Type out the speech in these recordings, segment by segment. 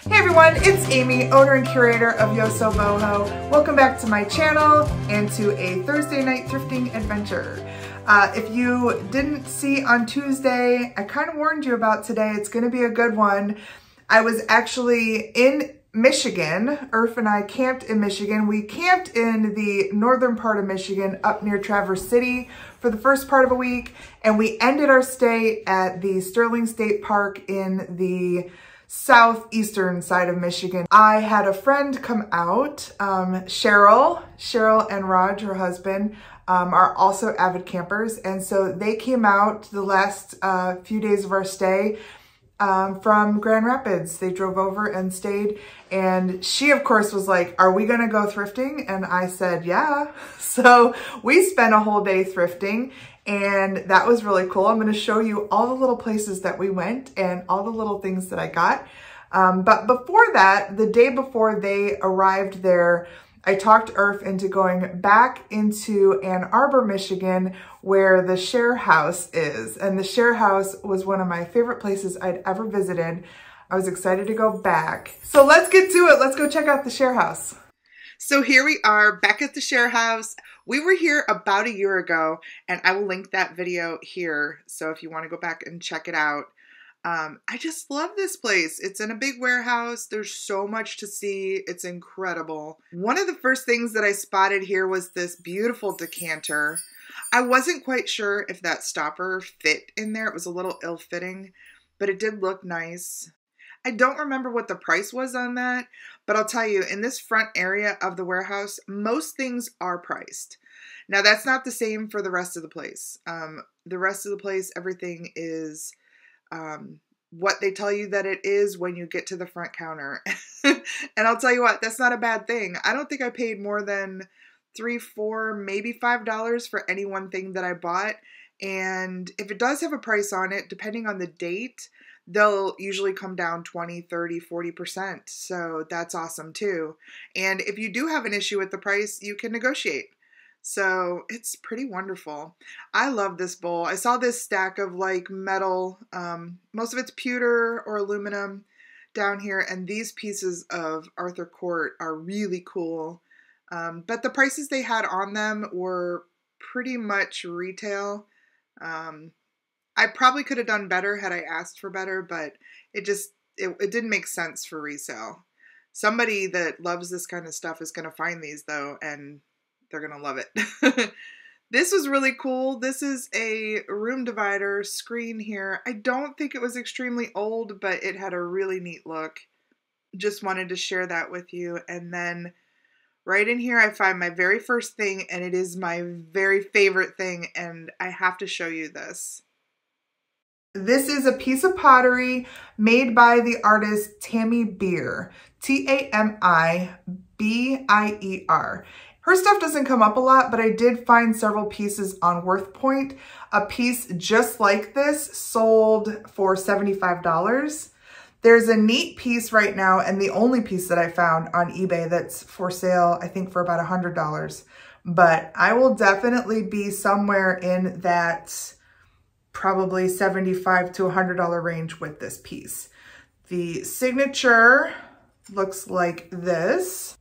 Hey everyone, it's Amy, owner and curator of YosoBoho. Welcome back to my channel and to a Thursday night thrifting adventure. If you didn't see on Tuesday, I kind of warned you about today. It's going to be a good one. I was actually in Michigan. Irf and I camped in Michigan. We camped in the northern part of Michigan up near Traverse City for the first part of a week, and we ended our stay at the Sterling State Park in the southeastern side of Michigan. I had a friend come out, Cheryl and Roger, her husband, are also avid campers, and so they came out the last few days of our stay from Grand Rapids. They drove over and stayed, and she of course was like, are we gonna go thrifting? And I said, yeah. So we spent a whole day thrifting, and that was really cool. I'm gonna show you all the little places that we went and all the little things that I got. But before that, the day before they arrived there, I talked Irf into going back into Ann Arbor, Michigan, where the Sharehouse is. And the Sharehouse was one of my favorite places I'd ever visited. I was excited to go back. So let's get to it. Let's go check out the Sharehouse. So here we are back at the Sharehouse. We were here about a year ago, and I will link that video here. So if you want to go back and check it out. I just love this place. It's in a big warehouse. There's so much to see. It's incredible. One of the first things that I spotted here was this beautiful decanter. I wasn't quite sure if that stopper fit in there. It was a little ill-fitting, but it did look nice. I don't remember what the price was on that, but I'll tell you, in this front area of the warehouse, most things are priced. Now, that's not the same for the rest of the place. The rest of the place, everything is what they tell you that it is when you get to the front counter. And I'll tell you what, that's not a bad thing. I don't think I paid more than $3, $4, maybe $5 for any one thing that I bought. And if it does have a price on it, depending on the date, they'll usually come down 20, 30, 40%. So that's awesome too. And if you do have an issue with the price, you can negotiate. So it's pretty wonderful. I love this bowl. I saw this stack of like metal, most of it's pewter or aluminum down here, and these pieces of Arthur Court are really cool. But the prices they had on them were pretty much retail. I probably could have done better had I asked for better, but it didn't make sense for resale. Somebody that loves this kind of stuff is going to find these though, and they're going to love it. This was really cool. This is a room divider screen here. I don't think it was extremely old, but it had a really neat look. Just wanted to share that with you. And then right in here, I find my very first thing, and it is my very favorite thing, and I have to show you this. This is a piece of pottery made by the artist Tammy Beer, Tamibeier. Her stuff doesn't come up a lot, but I did find several pieces on WorthPoint. A piece just like this sold for $75. There's a neat piece right now, and the only piece that I found on eBay that's for sale, I think for about $100. But I will definitely be somewhere in that probably $75 to $100 range with this piece. The signature looks like this.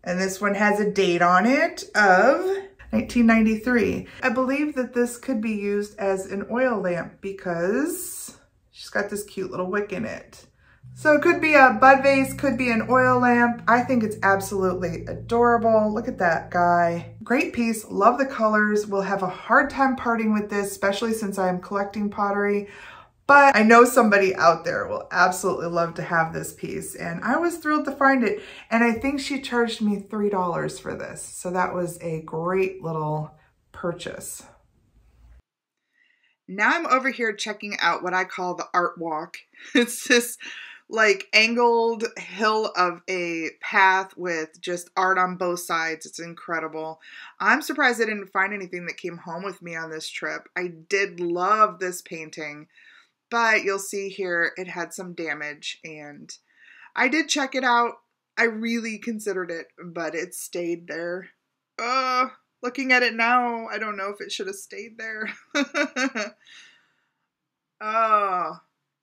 And this one has a date on it of 1993. I believe that this could be used as an oil lamp because she's got this cute little wick in it. So it could be a bud vase, could be an oil lamp. I think it's absolutely adorable. Look at that guy. Great piece, love the colors. We'll have a hard time parting with this, especially since I'm collecting pottery. But I know somebody out there will absolutely love to have this piece, and I was thrilled to find it. And I think she charged me $3 for this. So that was a great little purchase. Now I'm over here checking out what I call the art walk. It's this like angled hill of a path with just art on both sides. It's incredible. I'm surprised I didn't find anything that came home with me on this trip. I did love this painting. But you'll see here, it had some damage, and I did check it out. I really considered it, but it stayed there. Looking at it now, I don't know if it should have stayed there.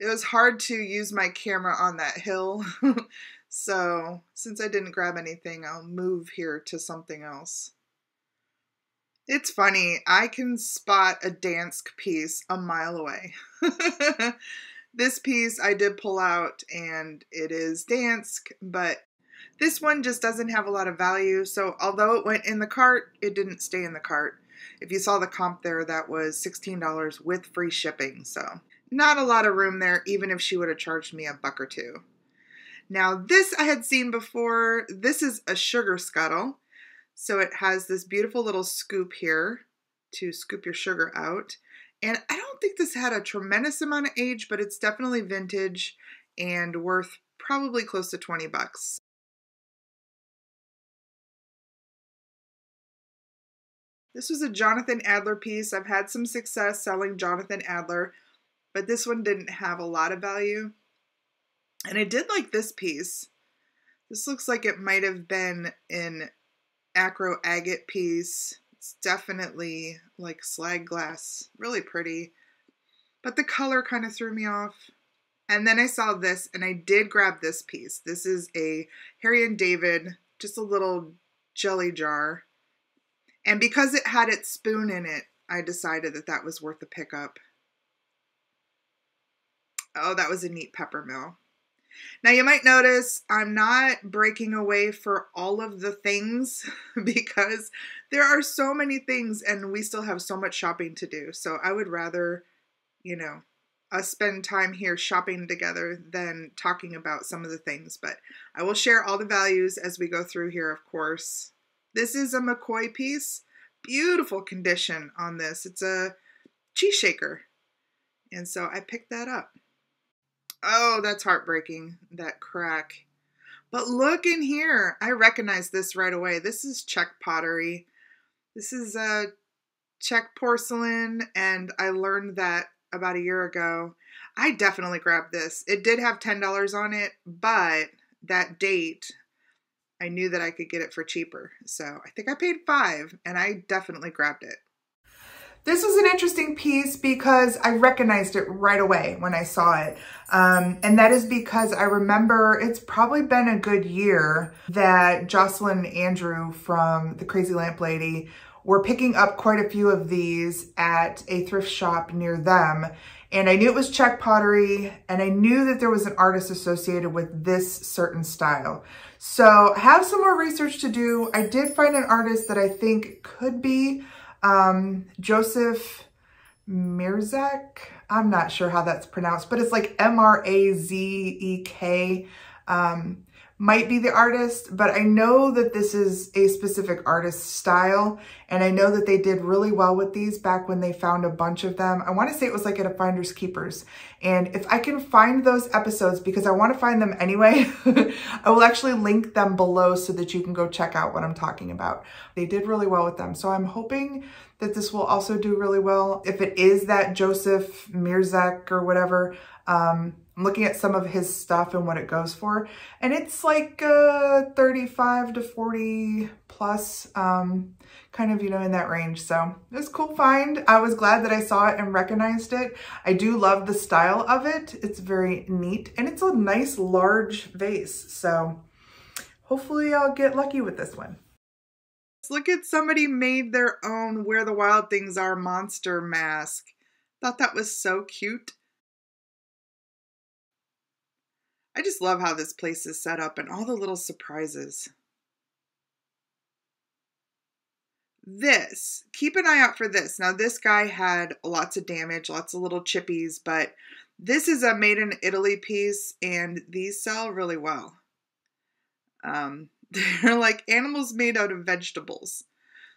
It was hard to use my camera on that hill. So since I didn't grab anything, I'll move here to something else. It's funny, I can spot a Dansk piece a mile away. This piece I did pull out and it is Dansk, but this one just doesn't have a lot of value. So although it went in the cart, it didn't stay in the cart. If you saw the comp there, that was $16 with free shipping. So not a lot of room there, even if she would have charged me $1 or $2. Now this I had seen before. This is a sugar scuttle. So it has this beautiful little scoop here to scoop your sugar out. And I don't think this had a tremendous amount of age, but it's definitely vintage and worth probably close to 20 bucks. This was a Jonathan Adler piece. I've had some success selling Jonathan Adler, but this one didn't have a lot of value. And I did like this piece. This looks like it might have been an acro agate piece. It's definitely like slag glass, really pretty, but the color kind of threw me off. And then I saw this and I did grab this piece. This is a Harry and David, just a little jelly jar. And because it had its spoon in it, I decided that that was worth the pickup. Oh, that was a neat pepper mill. Now you might notice I'm not breaking away for all of the things because there are so many things and we still have so much shopping to do. So I would rather, you know, us spend time here shopping together than talking about some of the things. But I will share all the values as we go through here, of course. This is a McCoy piece. Beautiful condition on this. It's a cheese shaker. And so I picked that up. Oh, that's heartbreaking, that crack. But look in here. I recognize this right away. This is Czech Pottery. This is Czech porcelain, and I learned that about a year ago. I definitely grabbed this. It did have $10 on it, but that date, I knew that I could get it for cheaper. So I think I paid $5, and I definitely grabbed it. This was an interesting piece because I recognized it right away when I saw it. And that is because I remember it's probably been a good year that Jocelyn and Andrew from the Crazy Lamp Lady were picking up quite a few of these at a thrift shop near them. And I knew it was Czech Pottery, and I knew that there was an artist associated with this certain style. So I have some more research to do. I did find an artist that I think could be Joseph Mirzek. I'm not sure how that's pronounced, but it's like M-R-A-Z-E-K. Might be the artist, but I know that this is a specific artist style, and I know that they did really well with these back when they found a bunch of them. I want to say it was like at a Finders Keepers, and if I can find those episodes, because I want to find them anyway, I will actually link them below so that you can go check out what I'm talking about. They did really well with them, so I'm hoping that this will also do really well. If it is that Joseph Mirzek or whatever, I'm looking at some of his stuff and what it goes for, and it's like 35 to 40 plus, kind of, you know, in that range. So it was a cool find. I was glad that I saw it and recognized it. I do love the style of it. It's very neat, and it's a nice large vase. So hopefully I'll get lucky with this one. Let's look at somebody made their own Where the Wild Things Are monster mask. Thought that was so cute. I just love how this place is set up and all the little surprises. This, keep an eye out for this. Now this guy had lots of damage, lots of little chippies, but this is a made in Italy piece and these sell really well. They're like animals made out of vegetables.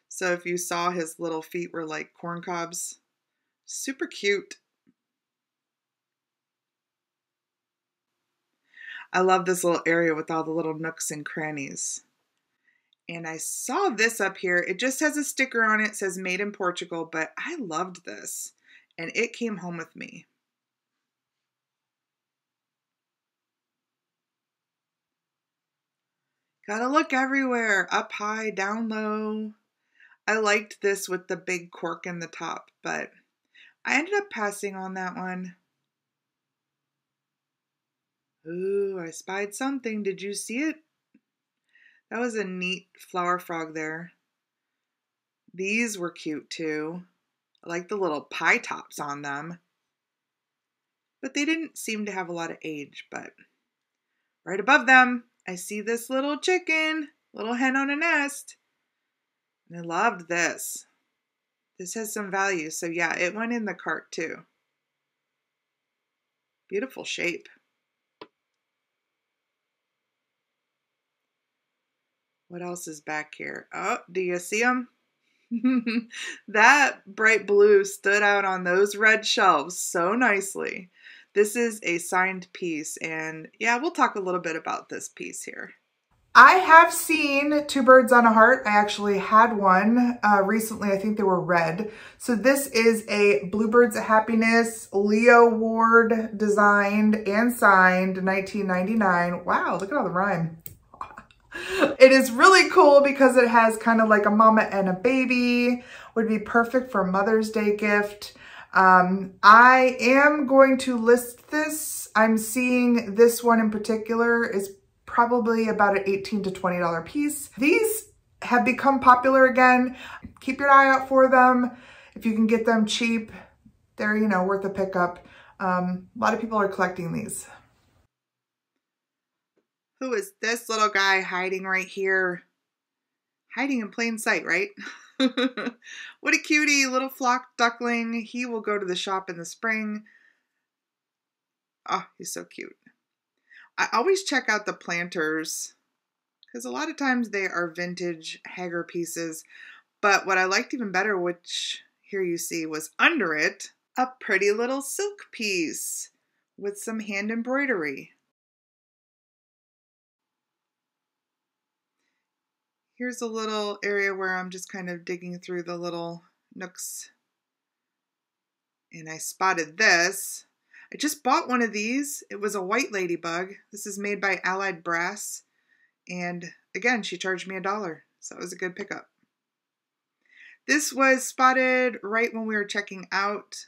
So if you saw his little feet were like corn cobs, super cute. I love this little area with all the little nooks and crannies. And I saw this up here. It just has a sticker on it. It says made in Portugal, but I loved this and it came home with me. Gotta look everywhere, up high, down low. I liked this with the big cork in the top, but I ended up passing on that one. Ooh, I spied something. Did you see it? That was a neat flower frog there. These were cute too. I like the little pie tops on them. But they didn't seem to have a lot of age. But right above them, I see this little chicken, little hen on a nest. And I loved this. This has some value. So yeah, it went in the cart too. Beautiful shape. What else is back here? Oh, do you see them? That bright blue stood out on those red shelves so nicely. This is a signed piece, and yeah, we'll talk a little bit about this piece here. I have seen Two Birds on a Heart. I actually had one recently. I think they were red. So this is a Bluebirds of Happiness, Leo Ward designed and signed 1999. Wow, look at all the rhyme. It is really cool because it has kind of like a mama and a baby. Would be perfect for Mother's Day gift. I am going to list this. I'm seeing this one in particular is probably about an $18 to $20 piece. These have become popular again. Keep your eye out for them. If you can get them cheap, they're, you know, worth a pickup. A lot of people are collecting these. Who is this little guy hiding right here? Hiding in plain sight, right? What a cutie, little flock duckling. He will go to the shop in the spring. Oh, he's so cute. I always check out the planters because a lot of times they are vintage Hager pieces. But what I liked even better, which here you see, was under it, a pretty little silk piece with some hand embroidery. Here's a little area where I'm just kind of digging through the little nooks. And I spotted this. I just bought one of these. It was a white ladybug. This is made by Allied Brass. And again, she charged me $1. So it was a good pickup. This was spotted right when we were checking out.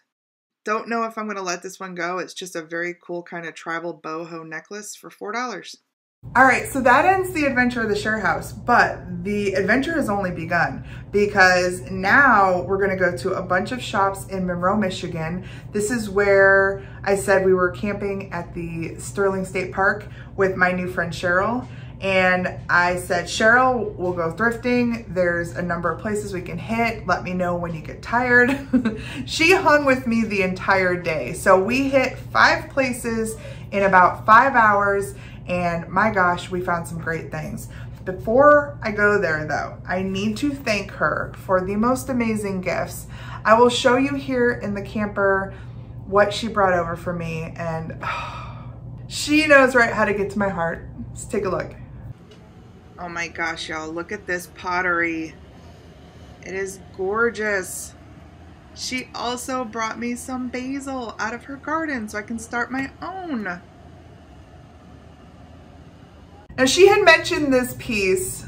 Don't know if I'm going to let this one go. It's just a very cool kind of tribal boho necklace for $4. All right, so that ends the adventure of the Sharehouse, but the adventure has only begun because now we're gonna go to a bunch of shops in Monroe, Michigan. This is where I said we were camping at the Sterling State Park with my new friend Cheryl. And I said, Cheryl, we'll go thrifting. There's a number of places we can hit. Let me know when you get tired. She hung with me the entire day. So we hit 5 places in about 5 hours. And my gosh, we found some great things. Before I go there though, I need to thank her for the most amazing gifts. I will show you here in the camper what she brought over for me, and she knows right how to get to my heart. Let's take a look. Oh my gosh, y'all, look at this pottery. It is gorgeous. She also brought me some basil out of her garden so I can start my own. Now, she had mentioned this piece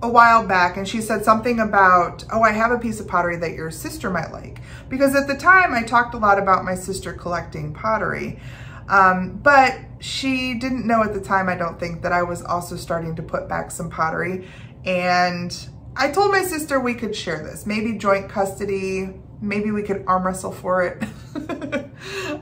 a while back, and she said something about, oh, I have a piece of pottery that your sister might like. Because at the time, I talked a lot about my sister collecting pottery. But she didn't know at the time, I don't think, that I was also starting to put back some pottery. And I told my sister we could share this, maybe joint custody, maybe we could arm wrestle for it.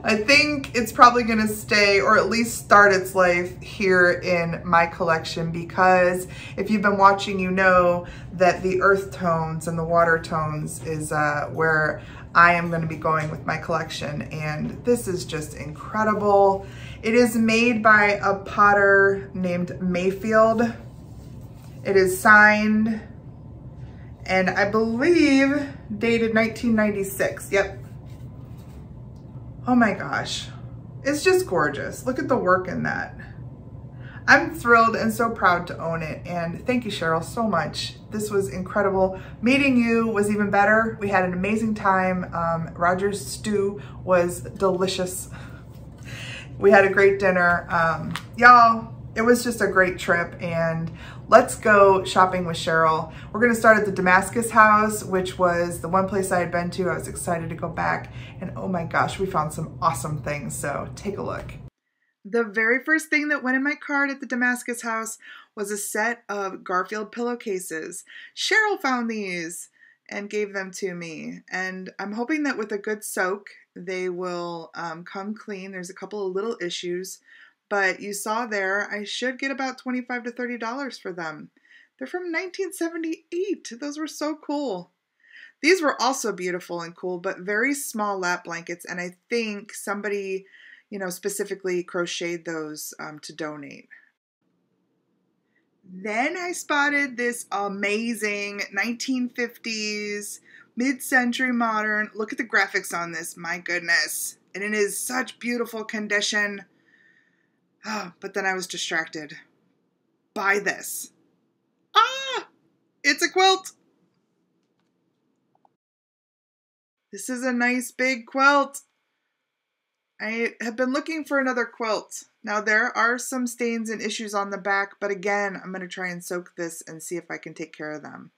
I think it's probably gonna stay, or at least start its life here in my collection, because if you've been watching, you know that the earth tones and the water tones is where I am gonna be going with my collection. And this is just incredible. It is made by a potter named Mayfield. It is signed, and I believe dated 1996. Yep. Oh my gosh. It's just gorgeous. Look at the work in that. I'm thrilled and so proud to own it. And thank you, Cheryl, so much. This was incredible. Meeting you was even better. We had an amazing time. Roger's stew was delicious. We had a great dinner. Y'all, it was just a great trip, and let's go shopping with Cheryl. We're gonna start at the Damascus house, which was the one place I had been to. I was excited to go back, and oh my gosh, we found some awesome things, so take a look. The very first thing that went in my cart at the Damascus house was a set of Garfield pillowcases. Cheryl found these and gave them to me, and I'm hoping that with a good soak they will come clean. There's a couple of little issues, but you saw there I should get about $25 to $30 for them. They're from 1978. Those were so cool. These were also beautiful and cool, but very small lap blankets, and I think somebody, you know, specifically crocheted those to donate. Then I spotted this amazing 1950s, mid-century modern. Look at the graphics on this, my goodness. And it is such beautiful condition. Oh, but then I was distracted by this. Ah! It's a quilt! This is a nice big quilt. I have been looking for another quilt. Now there are some stains and issues on the back, but again, I'm going to try and soak this and see if I can take care of them.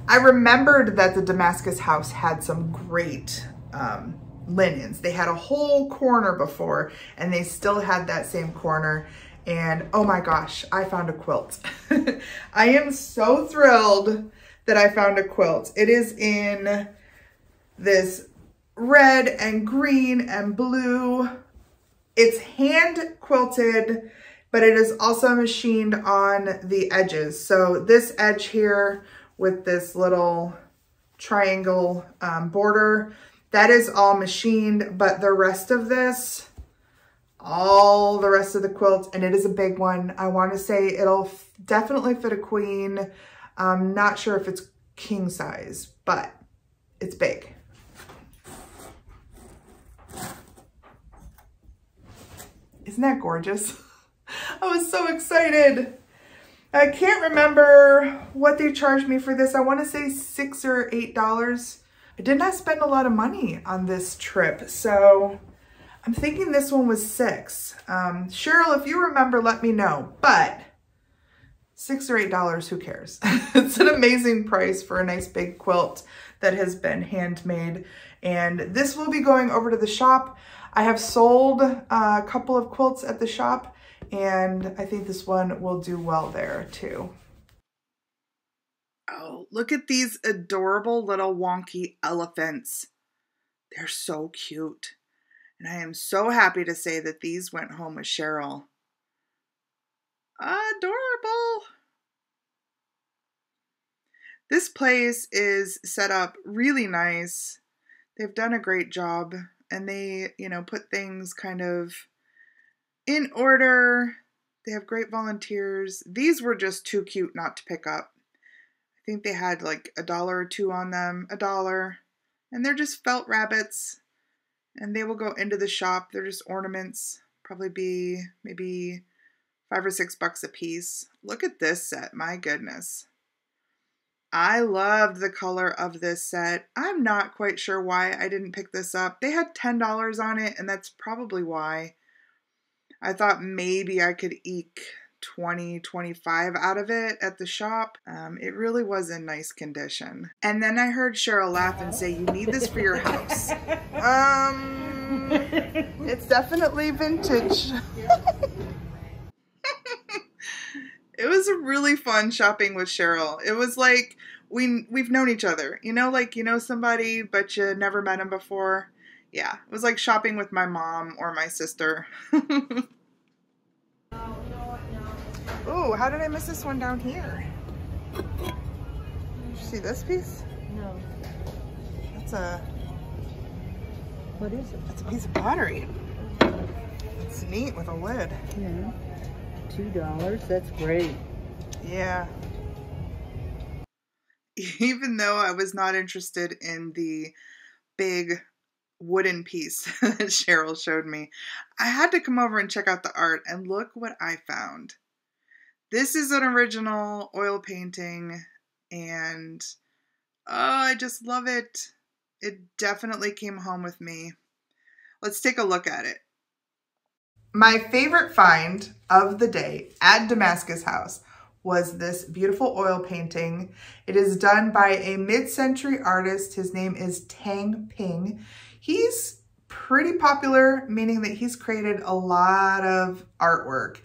I remembered that the Damascus house had some great linens. They had a whole corner before, and they still had that same corner. And oh my gosh, I found a quilt. I am so thrilled that I found a quilt. It is in this red and green and blue. It's hand quilted, but it is also machined on the edges. So this edge here with this little triangle border, that is all machined, but the rest of this, all the rest of the quilt, and it is a big one. I want to say it'll definitely fit a queen. I'm not sure if it's king size, but it's big. Isn't that gorgeous? I was so excited. I can't remember what they charged me for this. I want to say $6 or $8. I did not spend a lot of money on this trip, so I'm thinking this one was $6. Cheryl, if you remember, let me know. But $6 or $8, who cares? It's an amazing price for a nice big quilt that has been handmade. And this will be going over to the shop. I have sold a couple of quilts at the shop, and I think this one will do well there too. Oh, look at these adorable little wonky elephants. They're so cute. And I am so happy to say that these went home with Cheryl. Adorable. This place is set up really nice. They've done a great job. And they, you know, put things kind of in order. They have great volunteers. These were just too cute not to pick up. I think they had like $1 or $2 on them, $1. And they're just felt rabbits. And they will go into the shop. They're just ornaments. Probably be maybe $5 or $6 a piece. Look at this set, my goodness. I loved the color of this set. I'm not quite sure why I didn't pick this up. They had $10 on it, and that's probably why. I thought maybe I could eke $20, $25 out of it at the shop. It really was in nice condition. And then I heard Cheryl laugh and say, "You need this for your house." It's definitely vintage. It was really fun shopping with Cheryl. It was like we've known each other. You know, like you know somebody, but you never met him before. Yeah, it was like shopping with my mom or my sister. Ooh, how did I miss this one down here? Did you see this piece? No. That's a... What is it? That's a piece of pottery. It's neat with a lid. Yeah. $2, that's great. Yeah. Even though I was not interested in the big wooden piece that Cheryl showed me, I had to come over and check out the art, and look what I found. This is an original oil painting, and oh, I just love it. It definitely came home with me. Let's take a look at it. My favorite find of the day at Damascus House was this beautiful oil painting. It is done by a mid-century artist. His name is Tang Ping. He's pretty popular, meaning that he's created a lot of artwork.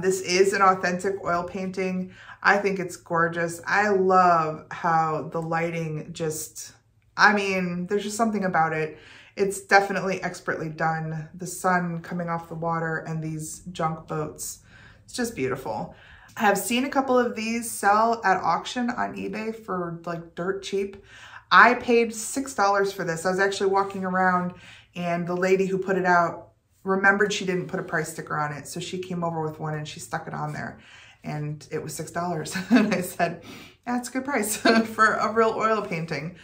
This is an authentic oil painting. I think it's gorgeous. I love how the lighting just, I mean, there's just something about it. It's definitely expertly done. The sun coming off the water and these junk boats. It's just beautiful. I have seen a couple of these sell at auction on eBay for like dirt cheap. I paid $6 for this. I was actually walking around and the lady who put it out remembered she didn't put a price sticker on it. So she came over with one and she stuck it on there and it was $6. And I said, that's a good price for a real oil painting.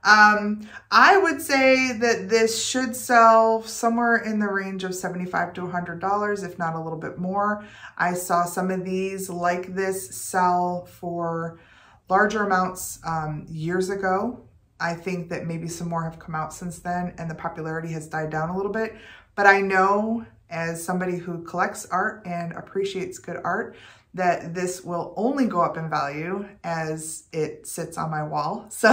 I would say that this should sell somewhere in the range of $75 to $100, if not a little bit more. I saw some of these like this sell for larger amounts years ago. I think that maybe some more have come out since then and the popularity has died down a little bit. But I know as somebody who collects art and appreciates good art, that this will only go up in value as it sits on my wall. So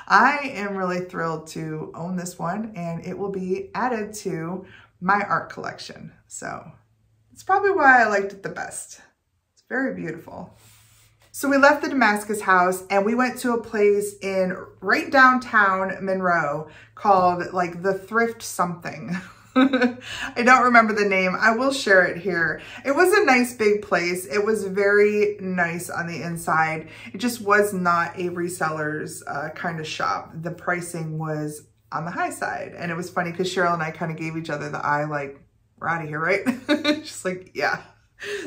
I am really thrilled to own this one and it will be added to my art collection. So it's probably why I liked it the best. It's very beautiful. So we left the Damascus house and we went to a place in right downtown Monroe called like the Thrift something. I don't remember the name. I will share it here. It was a nice big place. It was very nice on the inside. It just was not a reseller's kind of shop. The pricing was on the high side. And it was funny because Cheryl and I kind of gave each other the eye like, we're out of here, right? Just like, yeah.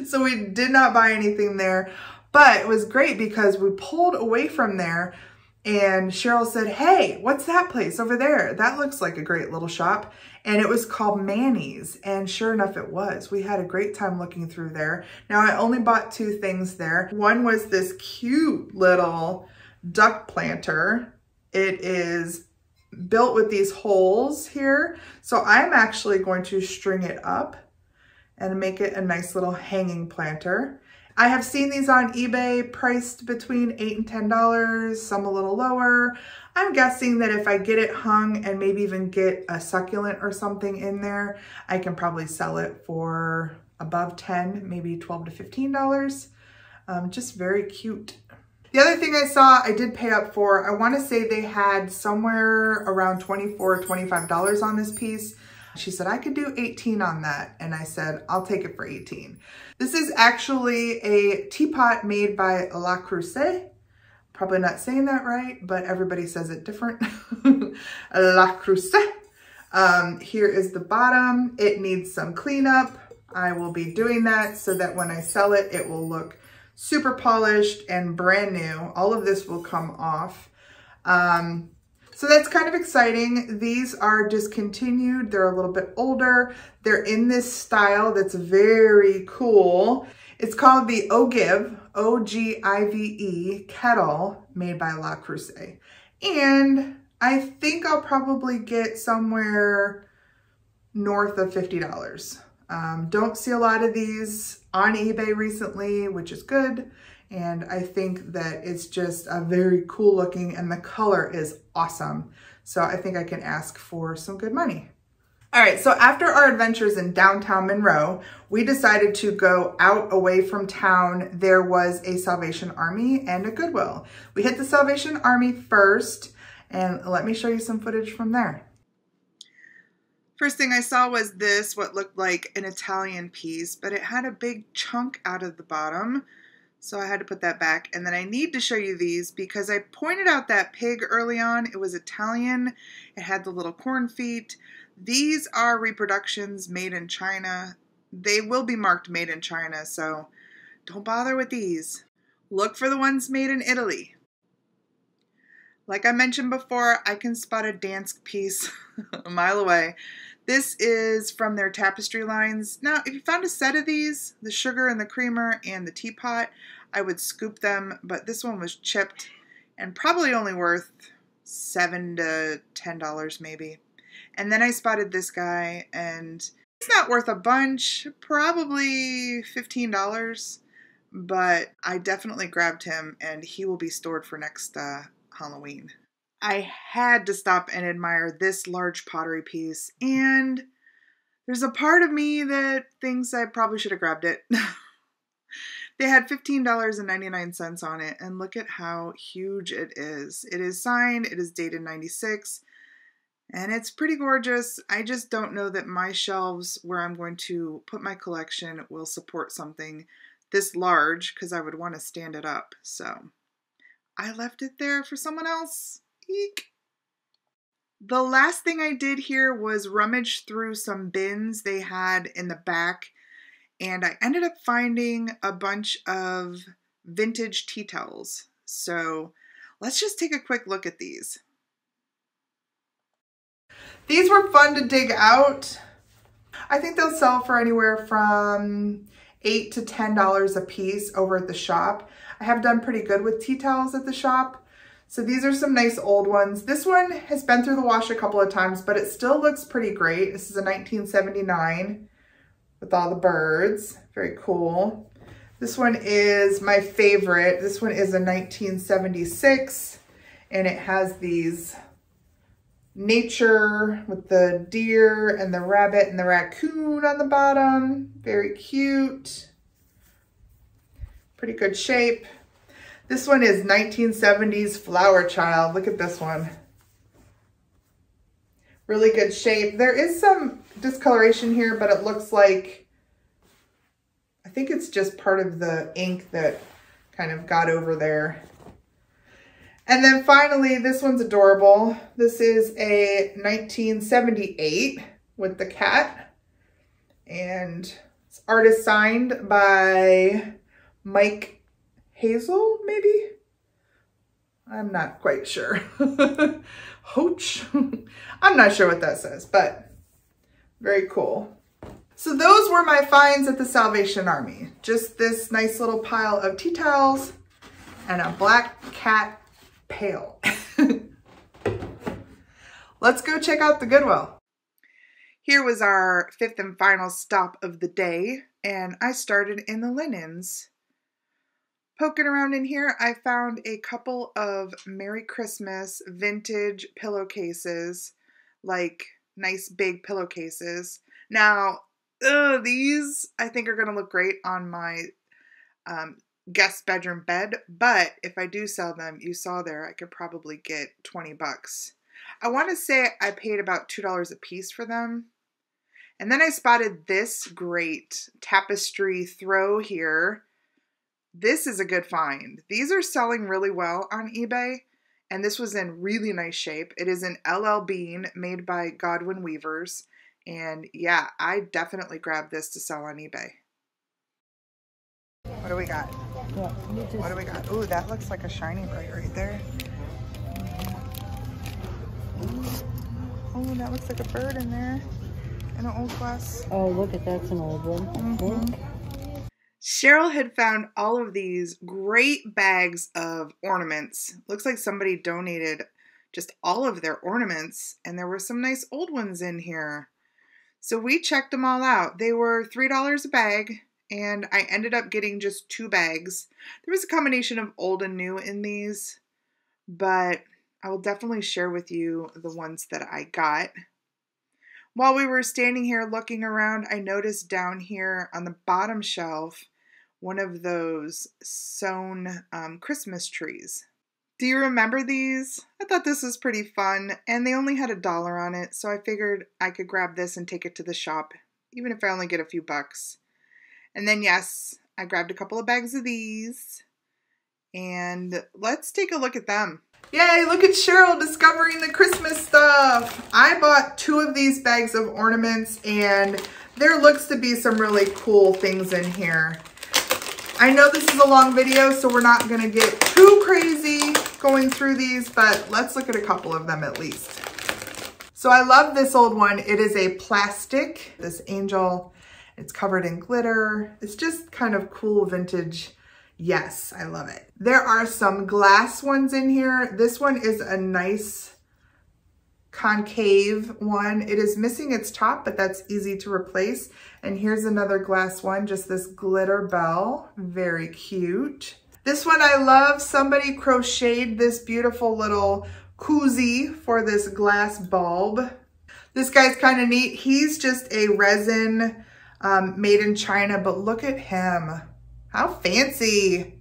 So we did not buy anything there, but it was great because we pulled away from there and Cheryl said, hey, what's that place over there? That looks like a great little shop. And it was called Manny's. And sure enough, it was. We had a great time looking through there. Now, I only bought two things there. One was this cute little duck planter. It is built with these holes here. So I'm actually going to string it up and make it a nice little hanging planter. I have seen these on eBay priced between $8 and $10, some a little lower. I'm guessing that if I get it hung and maybe even get a succulent or something in there, I can probably sell it for above $10, maybe $12 to $15. Just very cute. The other thing I saw, I did pay up for, I want to say they had somewhere around $24 or $25 on this piece. She said, I could do 18 on that. And I said, I'll take it for 18. This is actually a teapot made by Le Creuset. Probably not saying that right, but everybody says it different. Le Creuset. Here is the bottom. It needs some cleanup. I will be doing that so that when I sell it, it will look super polished and brand new. All of this will come off. So that's kind of exciting. These are discontinued. They're a little bit older. They're in this style that's very cool. It's called the Ogive, O-G-I-V-E kettle made by Le Creuset. And I think I'll probably get somewhere north of $50. Don't see a lot of these on eBay recently, which is good. And I think that it's just a very cool looking and the color is awesome. So I think I can ask for some good money. All right, so after our adventures in downtown Monroe, we decided to go out away from town. There was a Salvation Army and a Goodwill. We hit the Salvation Army first, and let me show you some footage from there. First thing I saw was this, what looked like an Italian piece, but it had a big chunk out of the bottom. So I had to put that back. And then I need to show you these because I pointed out that pig early on. It was Italian. It had the little corn feet. These are reproductions made in China. They will be marked made in China, so don't bother with these. Look for the ones made in Italy. Like I mentioned before, I can spot a Dansk piece a mile away. This is from their tapestry lines. Now, if you found a set of these, the sugar and the creamer and the teapot, I would scoop them, but this one was chipped and probably only worth $7 to $10 maybe. And then I spotted this guy, and it's not worth a bunch, probably $15, but I definitely grabbed him, and he will be stored for next Halloween. I had to stop and admire this large pottery piece, and there's a part of me that thinks I probably should have grabbed it. They had $15.99 on it, and look at how huge it is. It is signed, it is dated 96, and it's pretty gorgeous. I just don't know that my shelves where I'm going to put my collection will support something this large, because I would want to stand it up. So I left it there for someone else. Eek. The last thing I did here was rummage through some bins they had in the back, and I ended up finding a bunch of vintage tea towels. So let's just take a quick look at these. These were fun to dig out. I think they'll sell for anywhere from $8 to $10 a piece over at the shop. I have done pretty good with tea towels at the shop. So these are some nice old ones. This one has been through the wash a couple of times, but it still looks pretty great. This is a 1979 with all the birds. Very cool. This one is my favorite. This one is a 1976, and it has these nature with the deer and the rabbit and the raccoon on the bottom. Very cute. Pretty good shape. This one is 1970s Flower Child. Look at this one. Really good shape. There is some discoloration here, but it looks like, I think it's just part of the ink that kind of got over there. And then finally, this one's adorable. This is a 1978 with the cat. And it's artist signed by Mike Hazel, maybe? I'm not quite sure. Hoach? I'm not sure what that says, but very cool. So those were my finds at the Salvation Army. Just this nice little pile of tea towels and a black cat pail. Let's go check out the Goodwill. Here was our fifth and final stop of the day, and I started in the linens. Poking around in here, I found a couple of Merry Christmas vintage pillowcases, like nice big pillowcases. Now, these I think are going to look great on my guest bedroom bed, but if I do sell them, you saw there, I could probably get 20 bucks. I want to say I paid about $2 a piece for them. And then I spotted this great tapestry throw here. This is a good find. These are selling really well on eBay, and this was in really nice shape. It is an LL Bean made by Godwin Weavers, and yeah, I definitely grabbed this to sell on eBay. What do we got? Yeah, What do we got? Ooh, that looks like a shiny bright right there. Oh, that looks like a bird in there in an old glass. Oh, look at that's an old one. Mm-hmm. Cheryl had found all of these great bags of ornaments. Looks like somebody donated just all of their ornaments, and there were some nice old ones in here. So we checked them all out. They were $3 a bag, and I ended up getting just 2 bags. There was a combination of old and new in these, but I will definitely share with you the ones that I got. While we were standing here looking around, I noticed down here on the bottom shelf one of those sewn Christmas trees. Do you remember these? I thought this was pretty fun, and they only had $1 on it, so I figured I could grab this and take it to the shop, even if I only get a few bucks. And then yes, I grabbed a couple of bags of these, and let's take a look at them. Yay, look at Cheryl discovering the Christmas stuff. I bought 2 of these bags of ornaments, and there looks to be some really cool things in here. I know this is a long video, so we're not gonna get too crazy going through these, but let's look at a couple of them at least. So I love this old one. It is a plastic, this angel. It's covered in glitter. It's just kind of cool vintage. Yes, I love it. There are some glass ones in here. This one is a nice concave one. It is missing its top, but that's easy to replace. And here's another glass one, just this glitter bell. Very cute. This one I love. Somebody crocheted this beautiful little koozie for this glass bulb. This guy's kind of neat. He's just a resin made in China, but look at him. How fancy.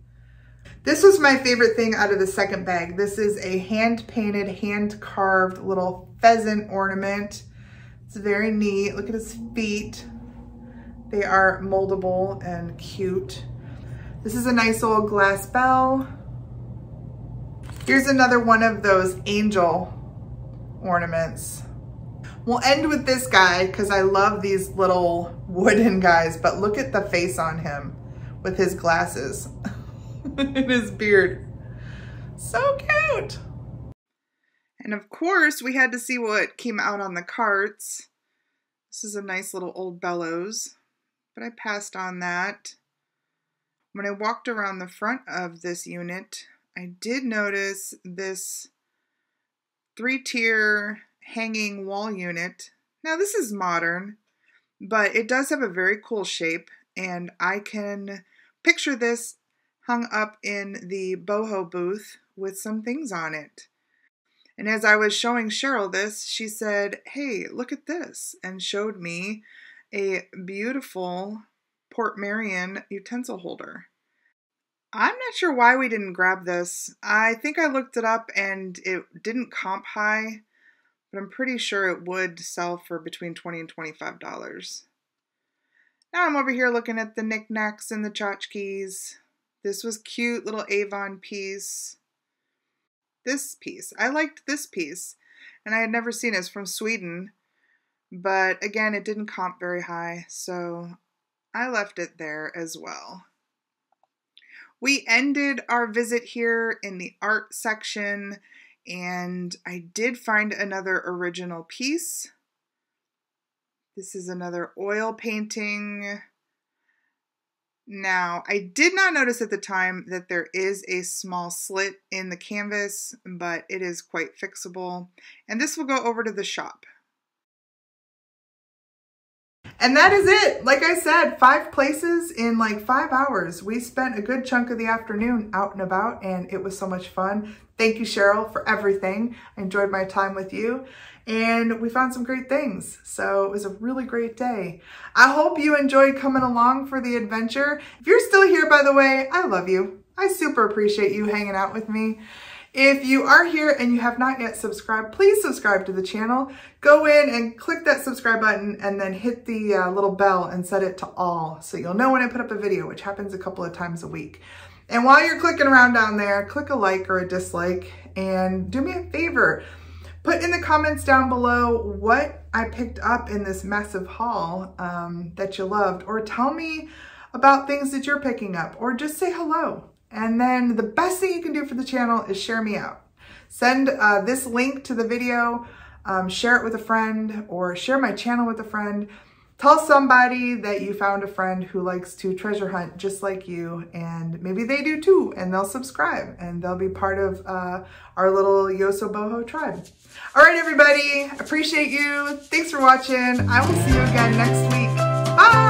This was my favorite thing out of the second bag. This is a hand-painted, hand-carved little pheasant ornament. It's very neat. Look at his feet. They are moldable and cute. This is a nice old glass bell. Here's another one of those angel ornaments. We'll end with this guy because I love these little wooden guys, but look at the face on him with his glasses and his beard. So cute. And of course, we had to see what came out on the carts. This is a nice little old bellows, but I passed on that. When I walked around the front of this unit, I did notice this 3-tier hanging wall unit. Now this is modern, but it does have a very cool shape, and I can picture this hung up in the boho booth with some things on it. And as I was showing Cheryl this, she said, "Hey, look at this," and showed me a beautiful Port Marion utensil holder. I'm not sure why we didn't grab this. I think I looked it up and it didn't comp high, but I'm pretty sure it would sell for between $20 and $25. Now I'm over here looking at the knickknacks and the tchotchkes. This was cute little Avon piece. This piece, I liked this piece, and I had never seen it. It's from Sweden, but again, it didn't comp very high, so I left it there as well. We ended our visit here in the art section, and I did find another original piece. This is another oil painting. Now, I did not notice at the time that there is a small slit in the canvas, but it is quite fixable. And this will go over to the shop. And that is it. Like I said, 5 places in like 5 hours. We spent a good chunk of the afternoon out and about, and it was so much fun. Thank you, Cheryl, for everything. I enjoyed my time with you, and we found some great things. So it was a really great day. I hope you enjoyed coming along for the adventure. If you're still here, by the way, I love you. I super appreciate you hanging out with me. If you are here and you have not yet subscribed, please subscribe to the channel. Go in and click that subscribe button and then hit the little bell and set it to all so you'll know when I put up a video, which happens a couple of times a week. And while you're clicking around down there, click a like or a dislike, and do me a favor. Put in the comments down below what I picked up in this massive haul that you loved, or tell me about things that you're picking up, or just say hello. And then the best thing you can do for the channel is share me out. Send this link to the video, share it with a friend, or share my channel with a friend. Tell somebody that you found a friend who likes to treasure hunt just like you, and maybe they do too, and they'll subscribe, and they'll be part of our little YosoBoho tribe. All right, everybody, appreciate you. Thanks for watching. I will see you again next week. Bye!